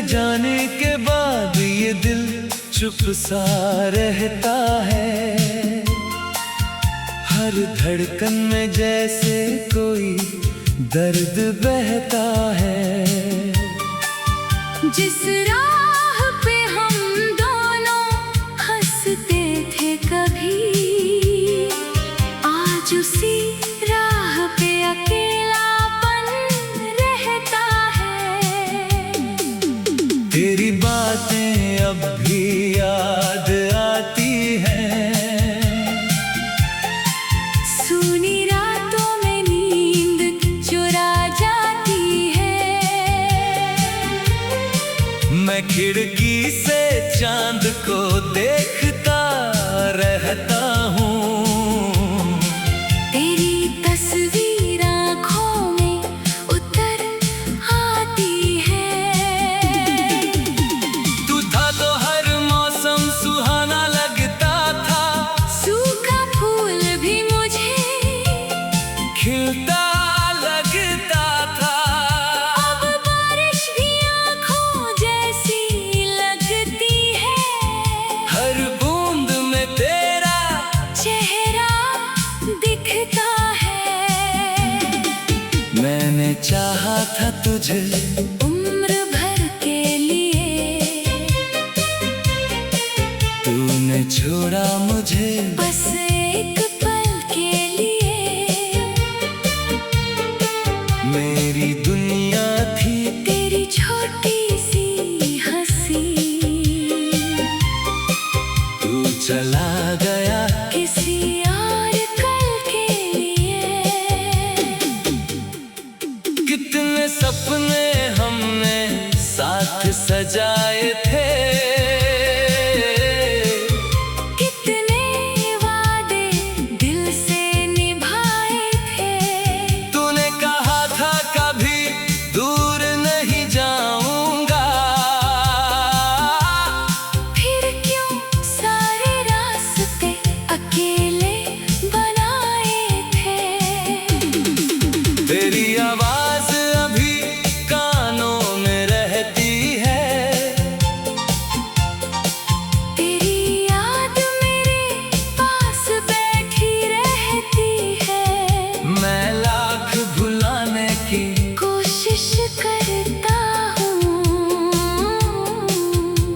जाने के बाद ये दिल चुप सा रहता है। हर धड़कन में जैसे कोई दर्द बहता है। जिस राह पे हम दोनों हंसते थे कभी, आज उसी राह पे अकेलापन रहता है। तेरी बातें अब भी याद आती हैं। सूनी रातों में नींद चुरा जाती है। मैं खिड़की से चांद को देखता रहता हूँ। तेरी तस्वीर आँखों में उतर आती है। तू था तो हर मौसम सुहाना लगता था। सूखा फूल भी मुझे खिलता लगता था। अब बारिश भी आँखों जैसी लगती है। हर बूंद में तेरा चेहरा दिखता है। मैंने चाहा था तुझे उम्र भर के लिए, तूने छोड़ा मुझे बस एक पल के लिए। मेरी दुनिया थी तेरी छोटी सी हंसी, तू चला गया किसी और कल के लिए। कितने सपने हमने साथ सजाए थे। कितने वादे दिल से निभाए थे। तूने कहा था कभी दूर नहीं जाऊंगा। फिर क्यों सारे रास्ते अकेले बनाए थे। तेरी आवाज अभी कानों में रहती है। तेरी याद मेरे पास बैठी रहती है। मैं लाख भुलाने की कोशिश करता हूँ,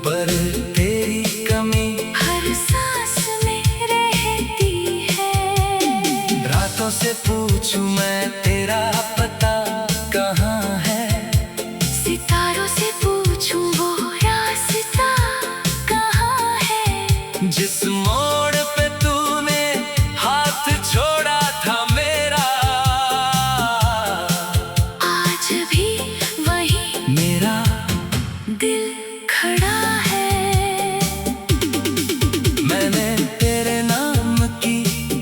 पर तेरी कमी हर सांस में रहती है। रातों से पूछूं मैं तेरा पता कहाँ है। सितारों से पूछूं वो रास्ता कहाँ है। जिस मोड़ पे तूने हाथ छोड़ा था मेरा, आज भी वही मेरा दिल खड़ा है। मैंने तेरे नाम की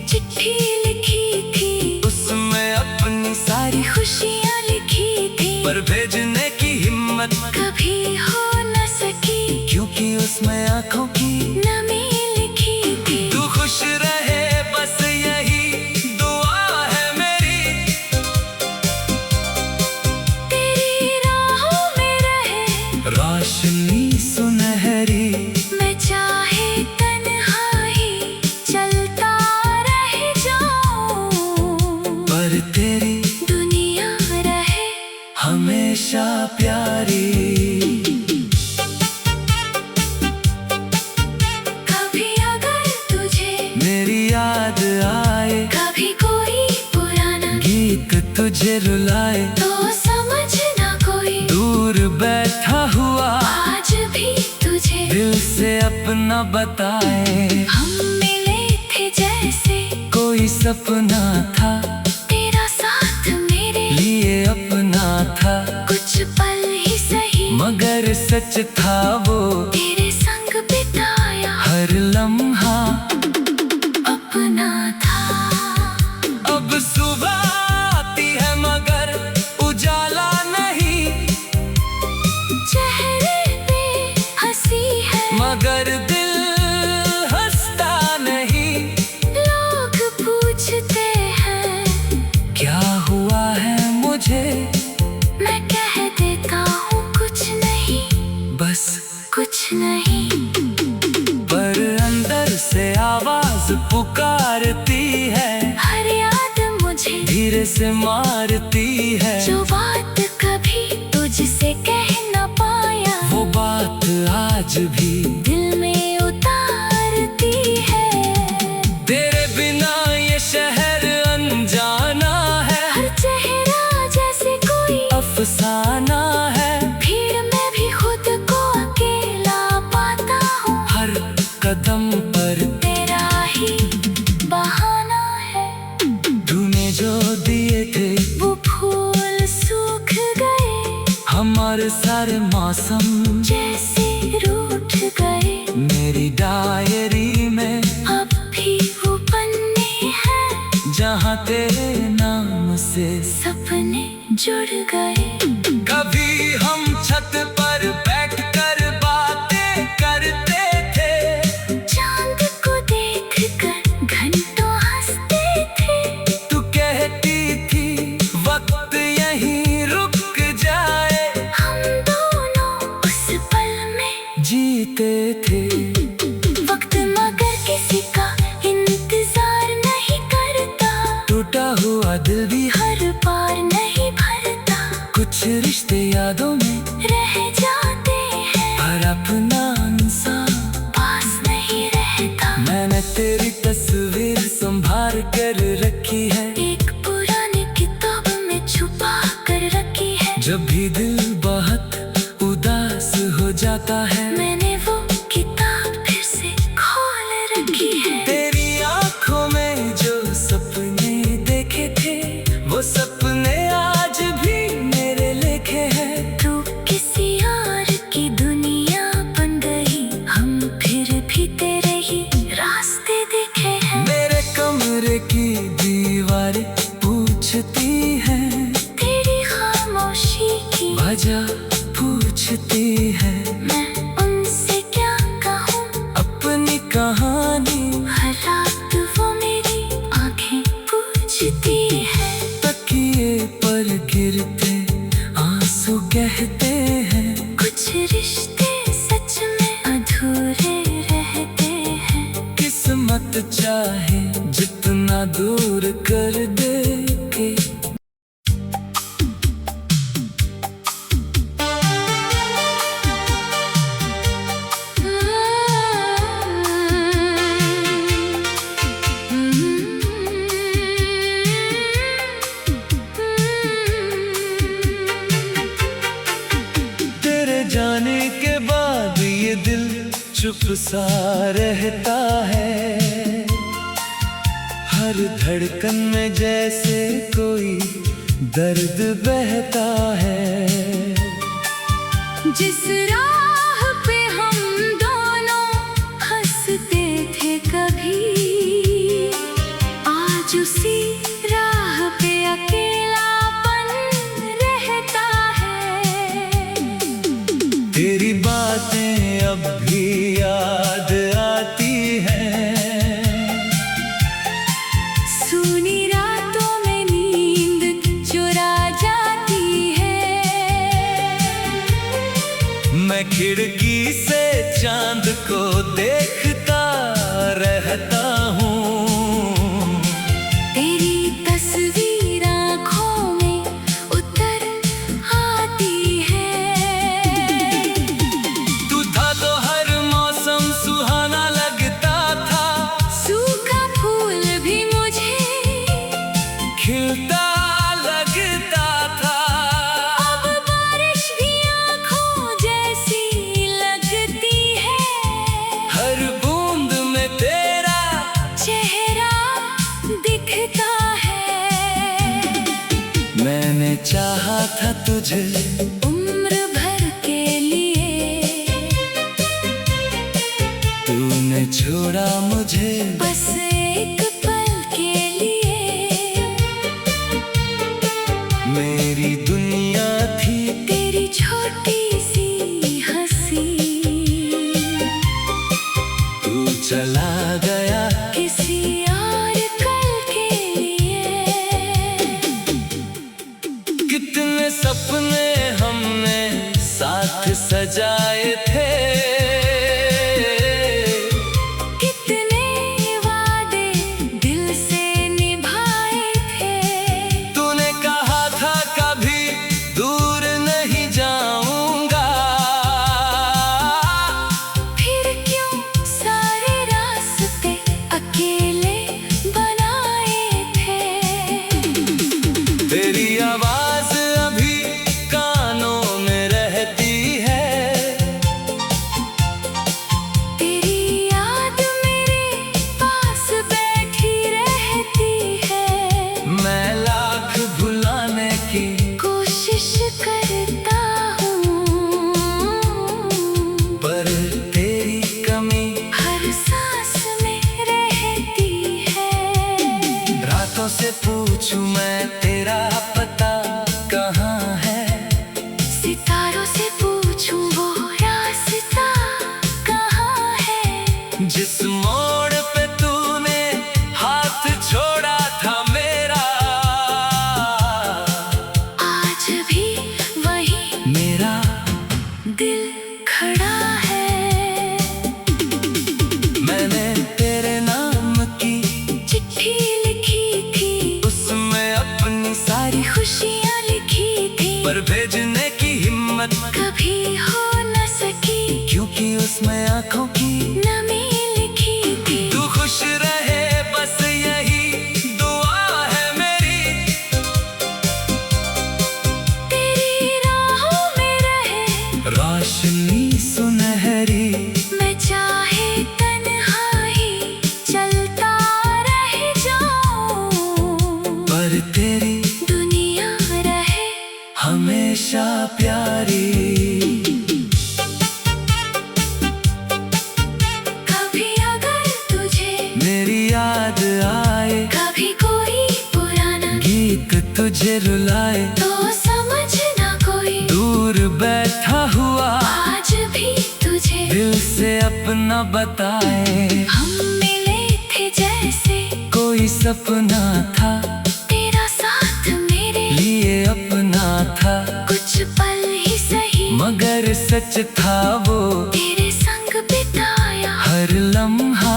चिट्ठी लिखी थी, उसमें अपनी सारी खुशियाँ लिखी थी, पर भेजने की हिम्मत कभी हो न सकी, क्योंकि उसमें आंखों की नमी लिखी थी। तू खुश रहे बस यही दुआ है मेरी। तेरी राहों में रहे रोशनी सुनहरी, मैं चाहे तन्हा ही चलता रह जाऊं, पर तेरी दुनिया रहे हमेशा प्यारी। कभी अगर तुझे मेरी याद आए, कभी कोई पुराना गीत तुझे रुलाए, तो समझना कोई दूर बैठा हुआ आज भी तुझे दिल से अपना बताए। हम मिले थे जैसे कोई सपना था, तेरा साथ मेरे लिए अपना था, कुछ पल ही सही मगर सच था वो तेरे संग बिताया हर लम्हा अपना था। अब सुबह आती है मगर उजाला नहीं, चेहरे पे हंसी है मगर दिल हंसता नहीं। लोग पूछते हैं क्या हुआ है मुझे, मैं कह देता हूँ कुछ नहीं। बस कुछ नहीं, पर अंदर से आवाज पुकारती है, हर याद मुझे धीरे से मारती है। जो बात कभी तुझसे कह न पाया, वो बात आज भी दिल में उतारती है। तेरे बिना ये शहर अनजाना है, हर चेहरा जैसे कोई अफसाना है। भीड़ में भी खुद को अकेला पाता हूँ, हर कदम पर तेरा ही बहाना है। तूने जो दिए थे वो फूल सूख गए, हमारे सारे मौसम जैसे रूठ गए। मेरी डायरी में अब भी वो पन्ने हैं, जहाँ तेरे नाम से सपने जुड़ गए। कभी हम छत पर बैठकर बातें करते थे, चांद को देखकर घंटों हंसते थे। तू कहती थी वक्त यहीं रुक जाए, हम दोनों उस पल में जीते थे। वक्त मगर किसी का इंतजार नहीं करता, टूटा हुआ दिल भी हर बार नहीं भरता। कुछ रिश्ते यादों में रह जाते हैं, पर अपना इंसान पास नहीं रहता। मैंने तेरी तस्वीर संभाल कर रखी है, एक पुरानी किताब में छुपा कर रखी है। जब भी दिल बहुत उदास हो जाता है, मैंने वो किताब फिर से खोल रखी है। तेरी आंखों में जो सपने देखे थे, वो सपने आज भी मेरे लिखे हैं। तू किसी और की दुनिया बन गई, हम फिर भी तेरे ही रास्ते दिखे हैं। मेरे कमरे की दीवारें पूछती हैं, तेरी खामोशी की वजह पूछती है। मैं उनसे क्या कहूँ, अपनी कहानी हर रात वो मेरी आंखें पूछती है। तकिए पर गिरते आंसू कहते हैं, कुछ रिश्ते सच में अधूरे रहते हैं। किस्मत चाहे जितना दूर कर दे के। तेरे जाने के बाद ये दिल चुप सा रहता है, हर धड़कन में जैसे कोई दर्द बहता है। जिस राह पे हम दोनों हंसते थे कभी, आज उसी राह पे अकेलापन रहता है। तेरी बातें अब भी याद आती हैं, सूनी रातों में नींद चुरा जाती है। मैं खिड़की से चांद को देखता रहता हूँ। तेरी तस्वीर आँखों में उतर आती है। तू था तो हर मौसम सुहाना लगता था, सूखा फूल भी मुझे खिलता लगता था। अब बारिश भी आँखों जैसी लगती है। हर बूंद में तेरा चेहरा दिखता है। मैंने चाहा था तुझे उम्र भर के लिए, तूने छोड़ा मुझे बस एक पल के लिए। मेरी दुनिया थी तेरी छोटी सी हंसी, तू चला गया किसी और कल के लिए। कितने सपने हमने साथ सजाए थे, पर भेजने की हिम्मत कभी हो न सकी, क्योंकि उसमें आंखों की नमी लिखी थी। तू खुश रहे बस यही दुआ है मेरी, तेरी राहों में रहे रोशनी सुनहरी। मैं चाहे तन्हाई चलता रह जाऊं, पर तेरी दुनिया रहे हमेशा प्यारी। कभी अगर तुझे मेरी याद आए, कभी कोई पुराना गीत तुझे रुलाए, तो समझना कोई दूर बैठा हुआ आज भी तुझे दिल से अपना बताए। हम मिले थे जैसे कोई सपना था, तेरा साथ मेरे लिए अपना था, कुछ पल ही सही मगर सच था वो तेरे संग बिताया हर लम्हा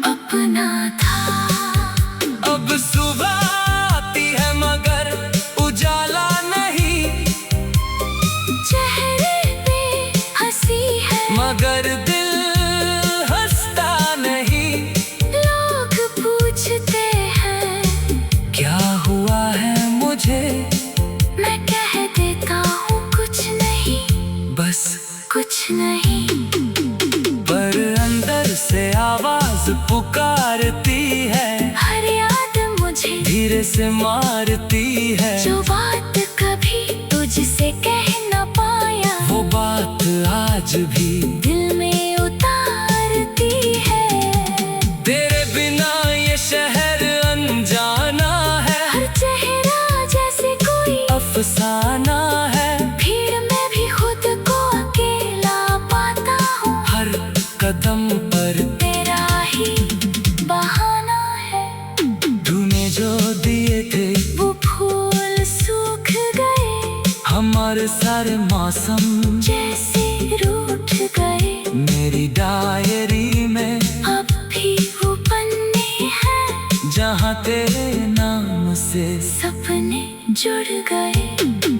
अपना था। अब सुबह आती है मगर उजाला नहीं, चेहरे पे हंसी है मगर दिल हंसता नहीं। लोग पूछते हैं क्या हुआ है मुझे, मैं कह देता हूँ कुछ नहीं, बस कुछ नहीं। पर अंदर से आवाज पुकारती है, हर याद मुझे धीरे से मारती है। जो बात कभी तुझसे कह न पाया वो बात आज भी दिल में उतारती है। तेरे बिना ये शहर अनजाना है, हर चेहरा जैसे कोई अफसाना है। भीड़ में भी खुद को अकेला पाता हूँ, हर कदम पर तेरा ही बहाना है। तूने जो दिए थे वो फूल सूख गए, हमारे सारे मौसम जैसे रूठ गए। मेरी डायरी में अब भी वो पन्ने हैं जहाँ तेरे नाम से सपने जुड़ गए।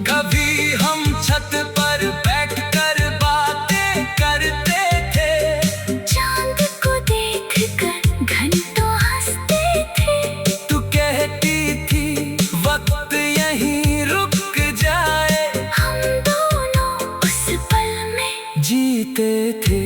कभी हम छत पर बैठकर बातें करते थे, चांद को देखकर घंटों हंसते थे। तू कहती थी वक्त यहीं रुक जाए, हम दोनों उस पल में जीते थे।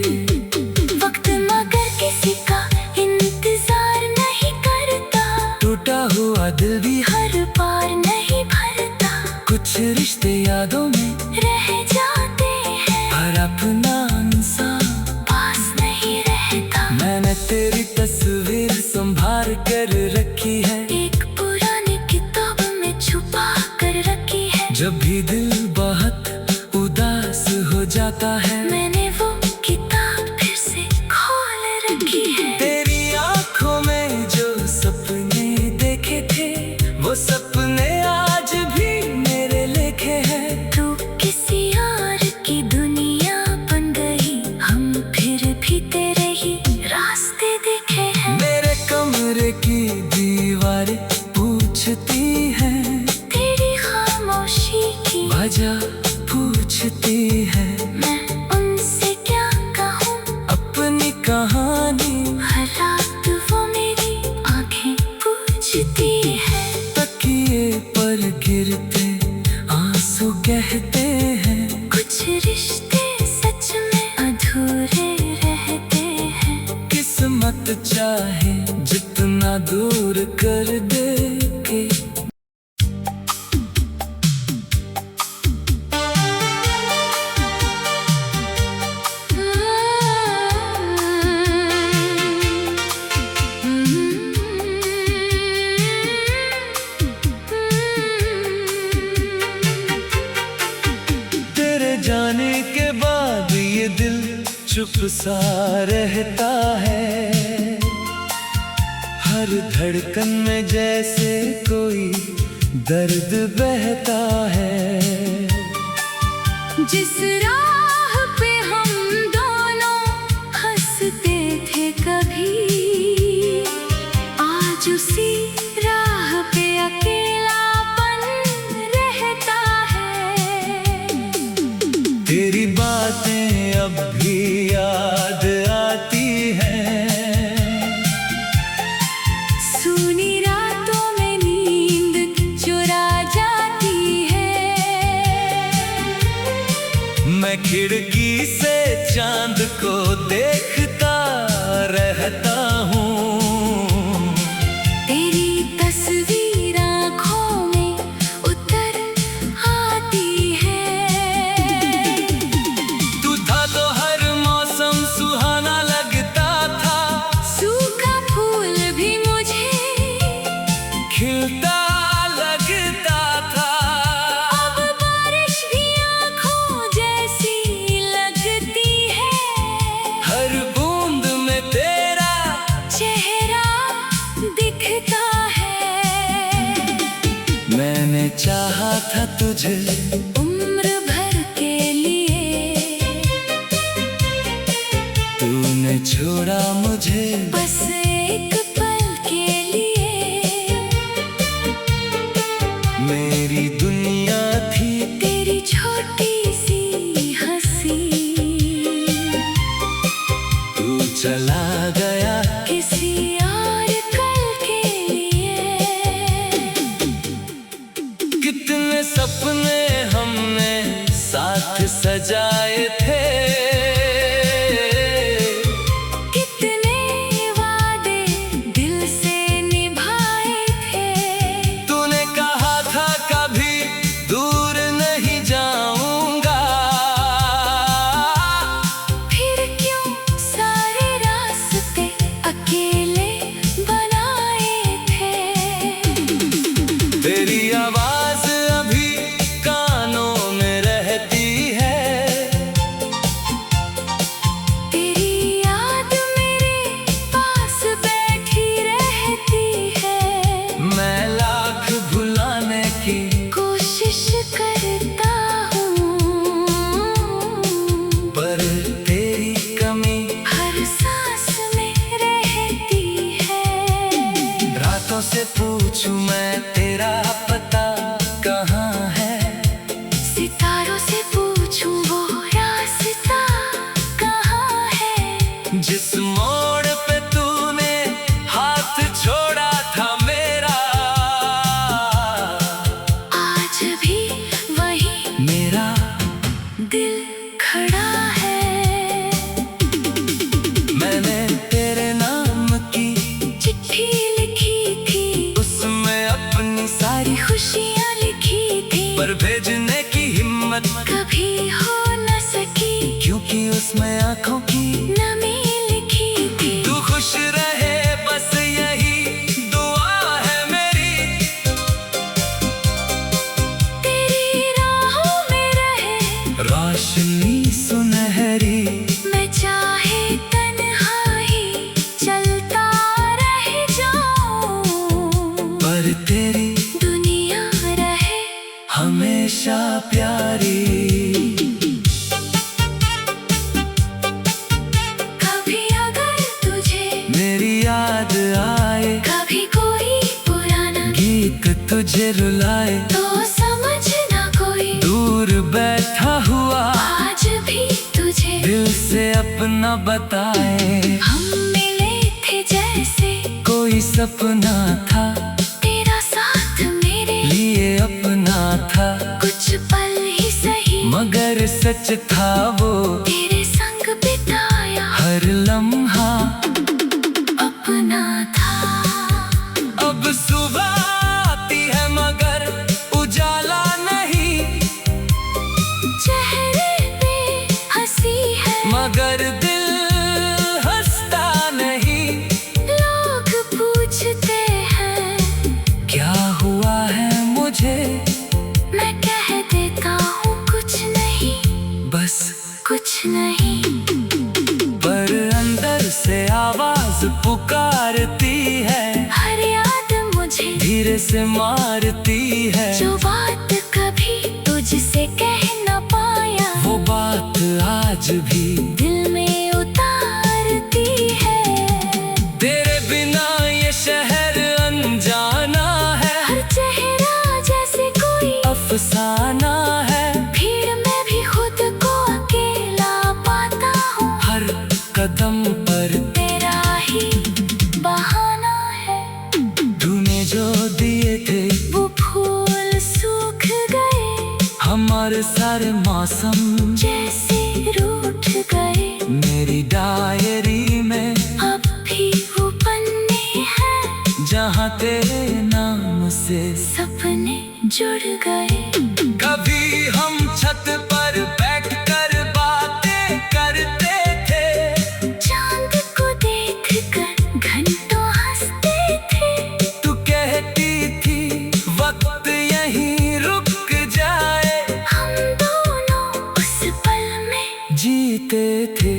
वक्त मगर किसी का इंतजार नहीं करता, टूटा हुआ दिल भी हर बार नहीं भरता। कुछ रिश्ते यादों में रह जाते हैं पर अपना इंसान पास नहीं रहता। मैंने तेरी तस्वीर संभाल कर रखी है, एक पुरानी किताब में छुपा कर रखी है। जब भी दिल बहुत उदास हो जाता है, मैंने वो किताब फिर से खोल रखी है। तेरी आंखों में जो सपने देखे थे, वो सपने आज भी मेरे लिखे हैं। तू किसी और की दुनिया बन गई, हम फिर भी तेरे ही रास्ते दिखे हैं। मेरे कमरे की दीवारें पूछती हैं, तेरी खामोशी की वजह पूछती है। मैं उनसे क्या कहूँ, अपनी कहानी हर रात वो मेरी आंखें पूछती है। तकिए पर गिरते आंसू कहते हैं, कुछ रिश्ते सच में अधूरे रहते हैं। किस्मत चाहे जितना दूर कर दे के। तेरे जाने के बाद ये दिल चुप सा रहता है, हर धड़कन में जैसे कोई दर्द बहता है। जिस राह पे हम दोनों हंसते थे कभी, आज उसी राह पे अकेलापन रहता खिड़की से चांद को देखता रहता हूँ। तेरी तस्वीर आँखों में उतर आती है। तू था तो हर मौसम सुहाना लगता था, सूखा फूल भी मुझे खिलता लगता था। अब बारिश भी आँखों जैसी लगती है। हर बूंद में तेरा चेहरा दिखता है। मैंने चाहा था तुझे उम्र भर के लिए, तूने छोड़ा मुझे बस एक पल के लिए। मेरी दुनिया थी तेरी छोटी सी हंसी, तू चला गया किसी और कल के लिए। कितने सपने हमने साथ सजाए थे, कितने वादे दिल से निभाए थे। तूने कहा था कभी दूर नहीं जाऊंगा, फिर क्यों सारे रास्ते अकेले बनाए थे। तेरी आवाज अभी कानों में रहती है, तेरी याद मेरे पास बैठी रहती है। मैं लाख भुलाने की कोशिश करता हूँ, पर तेरी कमी हर सांस में रहती है। रातों से पूछूं मैं तेरा पता कहाँ है, सितारों से पूछूं वो रास्ता कहाँ है। जिस मोड़ पे तूने हाथ छोड़ा था मेरा, आज भी वही मेरा दिल खड़ा है। मैंने तेरे नाम की चिट्ठी लिखी थी, उसमें अपनी सारी खुशियाँ लिखी थी, पर भेजने की हिम्मत कभी हो न सकी, क्योंकि उसमें आंखों की नमी लिखी थी। तू खुश रहे बस यही दुआ है मेरी, तेरी राहों में रहे रोशनी सुनहरी। मैं चाहे तन्हा ही चलता रह जाऊं, पर तेरी दुनिया रहे हमेशा प्यारी। कभी अगर तुझे मेरी याद आए, कभी कोई पुराना गीत तुझे रुलाए, तो समझना कोई दूर बैठा हुआ आज भी तुझे दिल से अपना बताए। हम मिले थे जैसे कोई सपना था, तेरा साथ मेरे लिए अपना था, कुछ पल ही सही मगर सच था वो तेरे संग बिताया हर लम्हा अपना था। अब सुबह आती है मगर उजाला नहीं, चेहरे पे हंसी है मगर दिल हंसता नहीं। लोग पूछते हैं क्या हुआ है मुझे, मैं कह देता हूँ कुछ नहीं, बस कुछ नहीं। पर अंदर से आवाज पुकारती है, हर याद मुझे धीरे से मारती है। जो बात कभी तुझसे कह न पाया, वो बात आज भी दिल में उतारती है। तेरे बिना ये शहर अनजाना है, हर चेहरा जैसे कोई अफसाना है। भीड़ में भी खुद को अकेला पाता हूँ, हर कदम पर तेरा ही बहाना है। तूने जो दिए थे वो फूल सूख गए हमारे सारे मौसम जैसे रूठ गए। मेरी डायरी में अब भी वो पन्ने हैं जहाँ तेरे नाम से सपने जुड़ गए। कभी हम छत पर बैठकर बातें करते थे, चांद को देखकर घंटों हंसते थे। तू कहती थी वक्त यहीं रुक जाए, हम दोनों उस पल में जीते थे।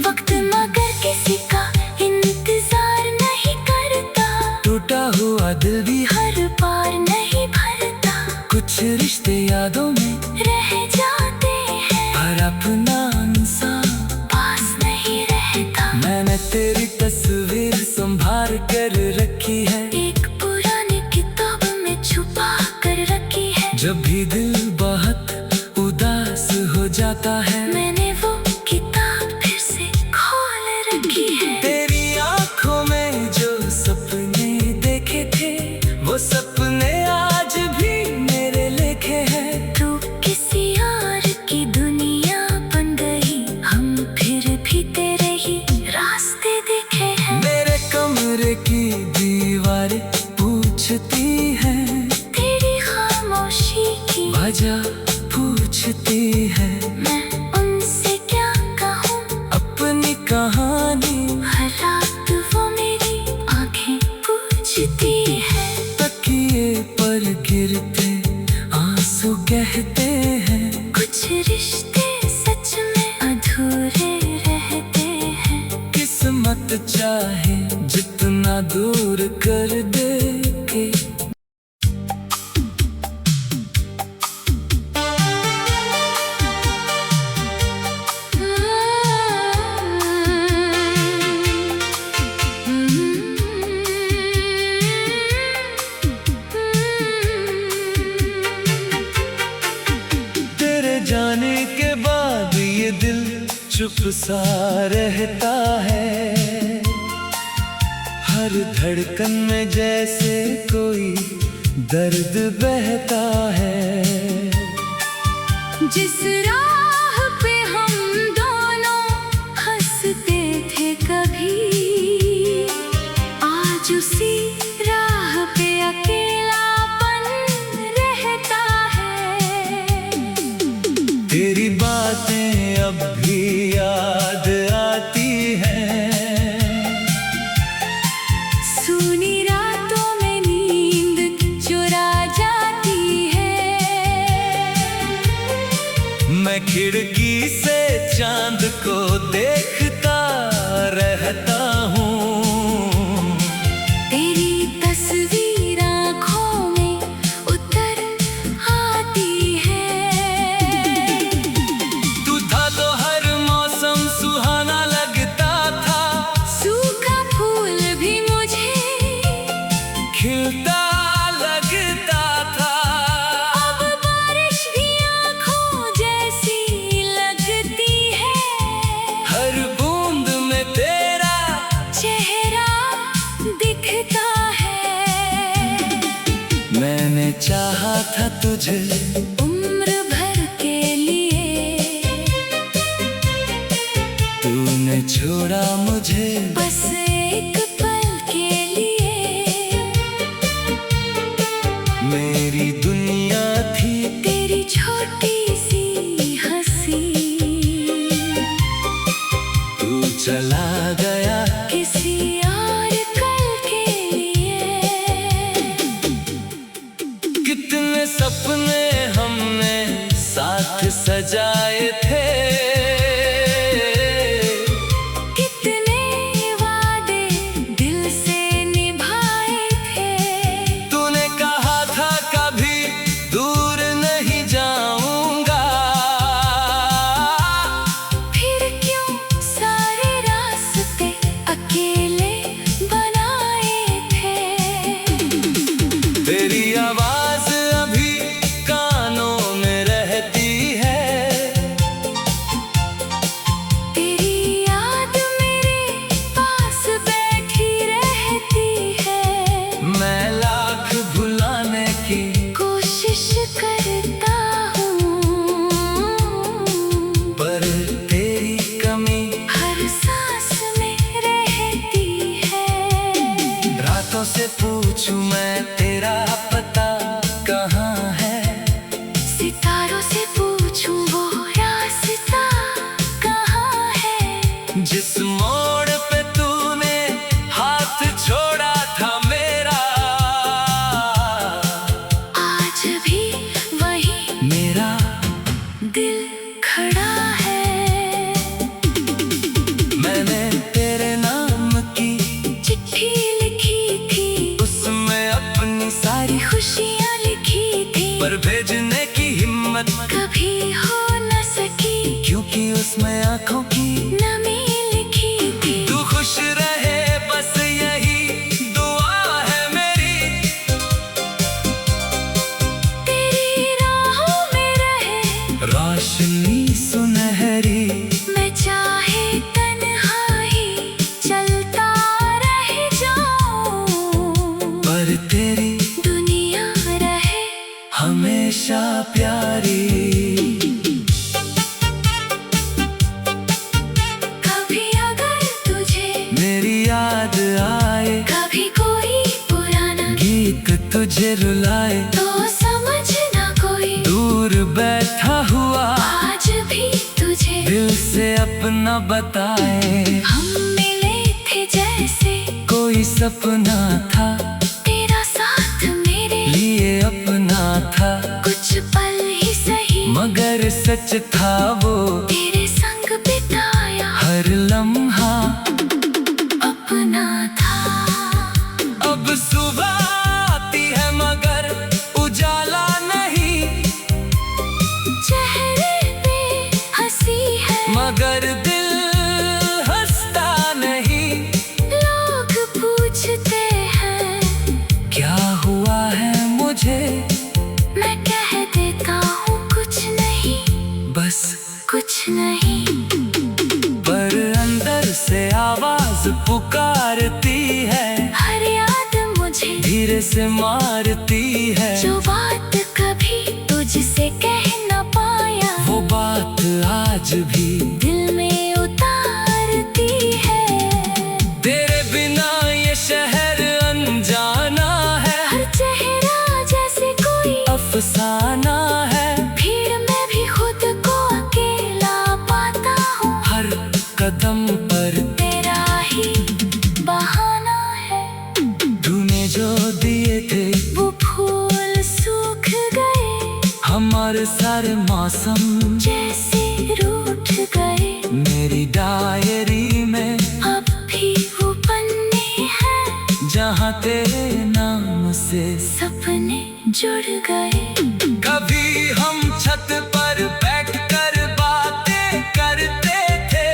वक्त मगर किसी का इंतजार नहीं करता, टूटा हुआ दिल भी हर बार नहीं भरता। कुछ रिश्ते यादों में रह जाते हैं पर अपना इंसान पास नहीं रहता। मैंने तेरी तस्वीर संभाल कर रखी है, एक पुरानी किताब में छुपा कर रखी है। जब भी दिल बहुत उदास हो जाता है मैंने वो किताब फिर से खोल रखी है। तेरी आंखों में जो सपने देखे थे, वो सपने आज भी मेरे लिखे हैं। तू किसी और की दुनिया बन गई, हम फिर भी तेरे ही रास्ते दिखे हैं। मेरे कमरे की दीवारें पूछती हैं, तेरी खामोशी की वजह पूछती है। मैं उनसे क्या कहूँ, अपनी कहानी हर रात वो मेरी आंखें पूछती है। तकिए पर गिरते आंसू कहते हैं, कुछ रिश्ते सच में अधूरे रहते हैं। किस्मत चाहे जितना दूर कर दे के। तेरे जाने के बाद ये दिल चुप सा रहता है, हर धड़कन में जैसे कोई दर्द बहता है। जिस राह पे हम दोनों हंसते थे कभी, आज उसी राह पे अकेलापन रहता है। तेरी बातें अब भी याद आती हैं, सूनी रातों में नींद चुरा जाती है। मैं खिड़की से चांद को देखता रहता हूँ। तेरी तस्वीर आँखों में उतर आती है। तू था तो हर मौसम सुहाना लगता था, सूखा फूल भी मुझे खिलता लगता था। अब बारिश भी आँखों जैसी लगती है। हर बूंद में तेरा चेहरा दिखता है। मैंने चाहा था तुझे उम्र भर के लिए, तूने छोड़ा मुझे बस एक पल के लिए। मेरी दुनिया थी तेरी छोटी सी हंसी, तू चला गया किसी और कल के लिए। कितने सपने हमने साथ सजाए थे, कितने वादे दिल से निभाए थे। तूने कहा था कभी दूर नहीं जाऊंगा, फिर क्यों सारे रास्ते अकेले बनाए थे। तेरी आवाज अभी कानों में रहती है, भेजने की हिम्मत कभी हो न सकी, क्योंकि उसमें आंखों की नमी लिखी थी। तू खुश रहे बस यही दुआ है मेरी, तेरी राहों में रहे रोशनी सुनहरी। मैं चाहे तन्हाई चलता रह जाऊं, पर तेरी दुनिया रहे हमेशा प्यारी। कभी अगर तुझे मेरी याद आए, कभी कोई पुराना गीत तुझे रुलाए, तो समझना कोई दूर बैठा हुआ आज भी तुझे दिल से अपना बताए। हम मिले थे जैसे कोई सपना था, तेरा साथ मेरे लिए अपना था, कुछ पल ही सही मगर सच था वो तेरे संग बिताया हर लम्हा अपना था। अब सुबह आती है मगर उजाला नहीं, चेहरे पे हंसी है मगर दिल हंसता नहीं। लोग पूछते हैं क्या हुआ है मुझे, मैं कह देता हूँ कुछ नहीं, बस कुछ नहीं। पर अंदर से आवाज पुकारती है, हर याद मुझे धीरे से मारती है। जो बात कभी तुझसे कह न पाया वो बात आज भी दिल में उतारती है। तेरे बिना ये शहर अनजाना है, हर चेहरा जैसे कोई अफसाना है। भीड़ में भी खुद को अकेला पाता हूँ, हर कदम पर तेरा ही बहाना है। तूने जो दिए थे वो फूल सूख गए, हमारे सारे मौसम जैसे रूठ गए। मेरी डायरी में अब भी वो पन्ने हैं जहाँ तेरे नाम से सपने जुड़ गए। कभी हम छत पर बैठकर बातें करते थे,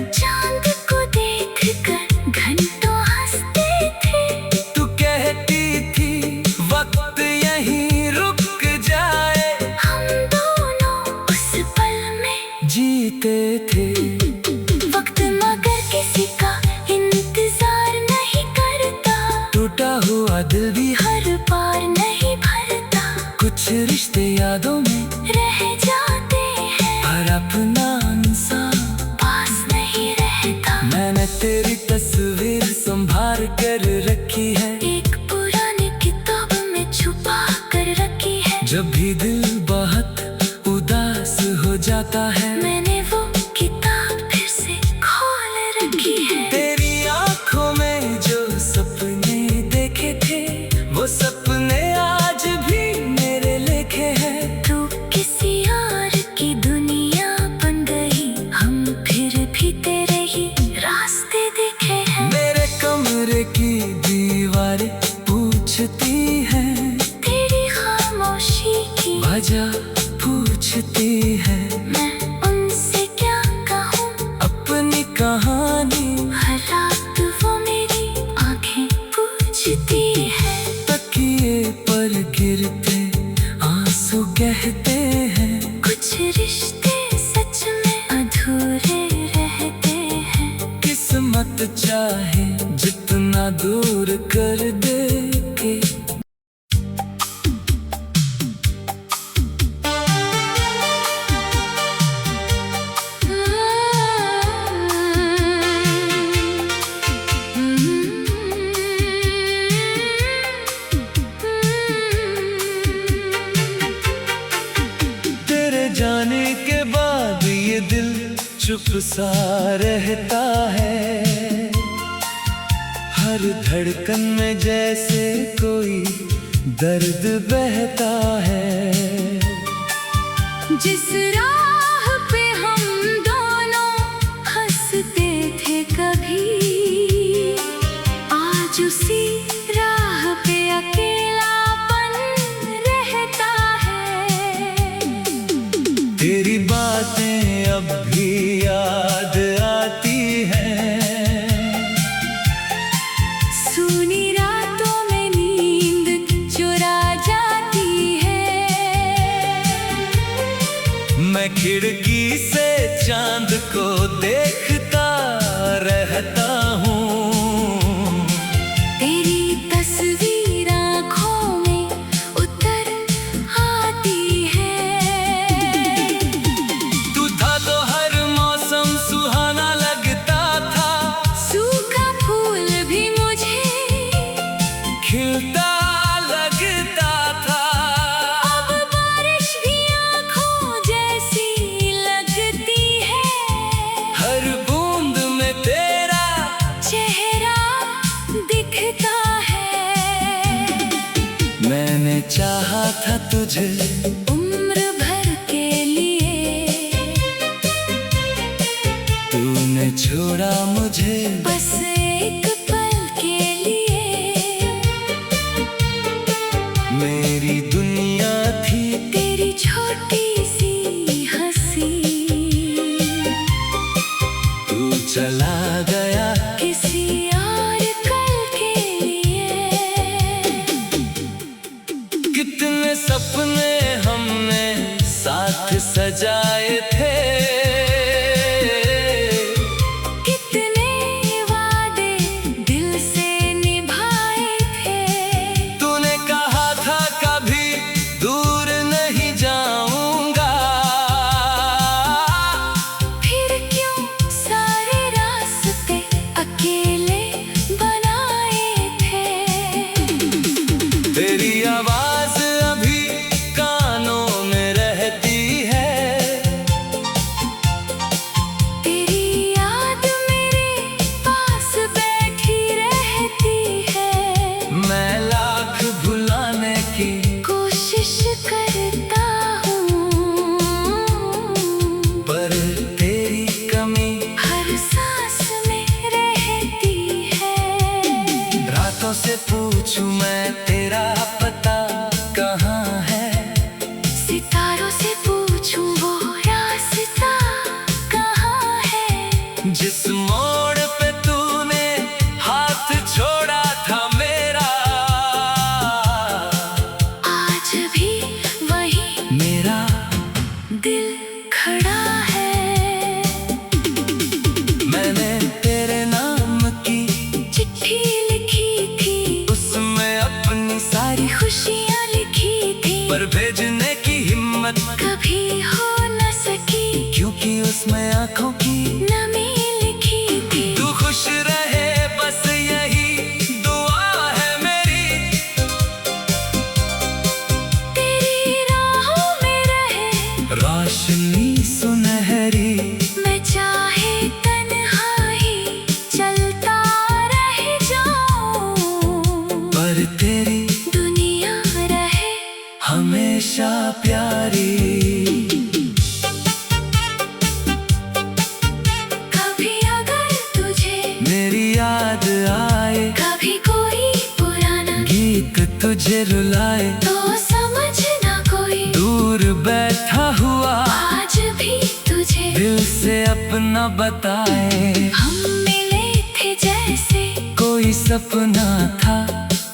चांद को देखकर घंटों हंसते थे। तू कहती थी वक्त यहीं रुक जाए, हम दोनों उस पल में जीते थे। वक्त मगर किसी का इंतजार नहीं करता, टूटा हुआ दिल भी हर बार नहीं भरता। कुछ रिश्ते यादों में रह जाते हैं पर अपना इंसान पास नहीं रहता। मैंने तेरी तस्वीर संभाल कर रखी है, एक पुरानी किताब में छुपा कर रखी है। जब भी दिल बहुत उदास हो जाता है, मैंने वो किताब फिर से खोल रखी है। तेरी आंखों में जो सपने देखे थे, वो सपने आज भी मेरे लिखे हैं। तू किसी और की दुनिया बन गई, हम फिर भी तेरे ही रास्ते दिखे हैं। मेरे कमरे की दीवारें पूछती हैं, तेरी खामोशी की वजह पूछती है। मैं उनसे क्या कहूँ, अपनी कहानी हर रात वो मेरी आंखें पूछती है। तकिए पर गिरते आंसू कहते हैं, कुछ रिश्ते सच में अधूरे रहते हैं। किस्मत चाहे जितना दूर कर दे के। तेरे जाने के बाद ये दिल चुप सा रहता है, हर धड़कन में जैसे कोई दर्द बहता है। जिस राह पे हम दोनों हंसते थे कभी, आज उसी राह पे अकेलापन रहता है। मैं खिड़की से चांद को देखता रहता हूँ। तेरी तस्वीर आँखों में उतर आती है। तू था तो हर मौसम सुहाना लगता था, सूखा फूल भी मुझे खिलता लगता था। अब बारिश भी आँखों जैसी लगती है। हर बूंद में तेरा चेहरा दिखता है। मैंने चाहा था तुझे उम्र भर के लिए, तूने छोड़ा मुझे बस एक पल के लिए। मेरी दुनिया थी तेरी छोटी सी हंसी, तू चला गया किसी और कल के लिए। कितने सपने हमने साथ सजाए थे, कितने वादे दिल से निभाए थे। तूने कहा था कभी दूर नहीं जाऊंगा, फिर क्यों सारे रास्ते अकेले बनाए थे। तेरी आवाज अभी कानों में रहती है, तेरी याद मेरे पास बैठी रहती है। मैं लाख भुलाने की कोशिश करता हूँ, पर तेरी कमी हर सांस में रहती है। रातों से पूछूं मैं तेरा पता कहाँ है, सितारों से पूछूं वो रास्ता कहाँ है। जिस मोड़ पे तूने हाथ छोड़ा था मेरा, आज भी वही मेरा दिल खड़ा है। मैंने तेरे नाम की चिट्ठी लिखी थी, उसमें अपनी सारी खुशियाँ लिखी थी, पर भेजने की हिम्मत कभी हो न सकी, क्योंकि उसमें आंखों की नमी लिखी थी। तू खुश रहे बस यही दुआ है मेरी, तेरी राहों में रहे रोशनी सुनहरी। मैं चाहे तन्हा ही चलता रह जाऊं, पर तेरी दुनिया रहे हमेशा प्यारी। कभी अगर तुझे मेरी याद आए, कभी कोई पुराना गीत तुझे रुलाए, तो समझना कोई दूर बैठा हुआ आज भी तुझे दिल से अपना बताए। हम मिले थे जैसे कोई सपना था,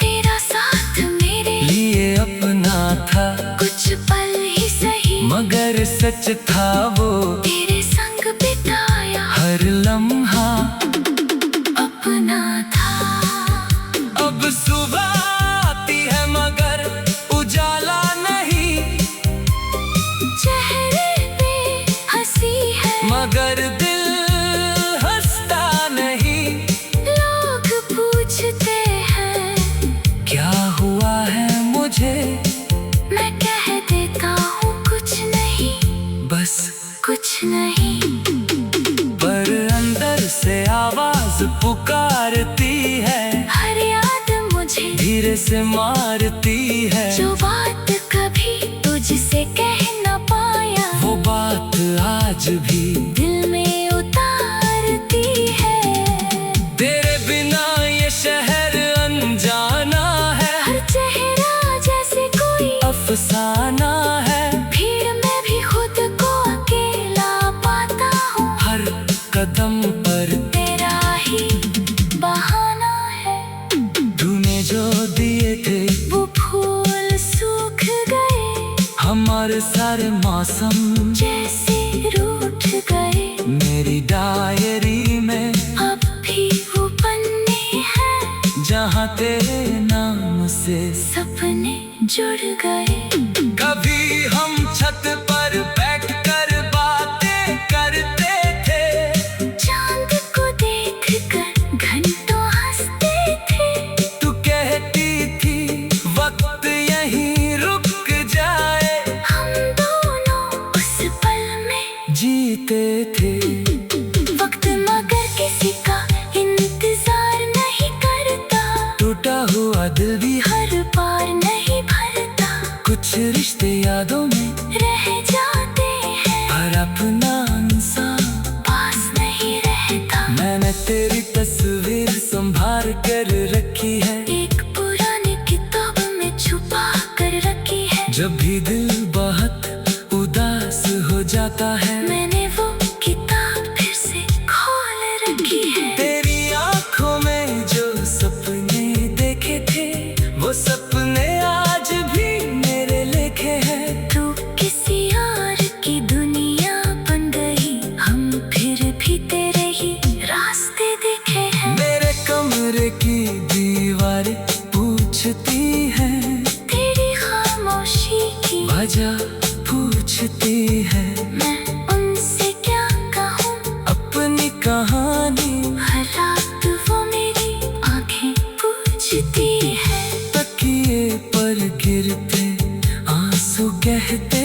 तेरा साथ मेरे लिए अपना था, कुछ पल ही सही मगर सच था वो तेरे संग बिताया हर लम्हा अपना था। अब सुबह आती है मगर उजाला नहीं, चेहरे पे हंसी है मगर दिल हंसता नहीं। लोग पूछते हैं क्या हुआ है मुझे, मैं कह देता हूँ कुछ नहीं, बस कुछ नहीं। पर अंदर से आवाज पुकारती है, हर याद मुझे धीरे से मारती है। जो बात कभी तुझसे कह न पाया, वो बात आज भी दिल में उतारती है। तेरे बिना ये शहर अनजाना है, हर चेहरा जैसे कोई अफसाना है। भीड़ में भी खुद को अकेला पाता हूँ, हर कदम पर तेरा ही बहाना है। तूने जो दिए थे वो फूल सूख गए, हमारे सारे मौसम जैसे रूठ गए, मेरी डायरी में अब भी वो पन्ने हैं जहाँ तेरे नाम से सपने जुड़ गए। कभी हम छत पर बैठकर बातें करते थे, चांद को देखकर घंटों हंसते थे। तू कहती थी वक्त यहीं रुक जाए, हम दोनों उस पल में जीते थे। वक्त मगर किसी का इंतजार नहीं करता, टूटा हुआ दिल भी हर बार नहीं भरता। कुछ रिश्ते यादों में रह जाते हैं, पर अपना इंसान पास नहीं रहता। मैंने तेरी तस्वीर संभाल कर रखी है, एक पुरानी किताब में छुपा कर रखी है। जब भी दिल बहुत उदास हो जाता है, मैंने वो किताब फिर से खोल रखी है। तेरी आंखों में जो सपने देखे थे, वो सपने आज भी मेरे लिखे हैं। तू किसी और की दुनिया बन गई, हम फिर भी तेरे ही रास्ते दिखे हैं। मेरे कमरे की दीवारें पूछती हैं, तेरी खामोशी की वजह पूछती है। मैं उनसे क्या कहूँ, अपनी कहानी हर रात वो मेरी आंखें पूछती है। तकिए पर गिरते आंसू कहते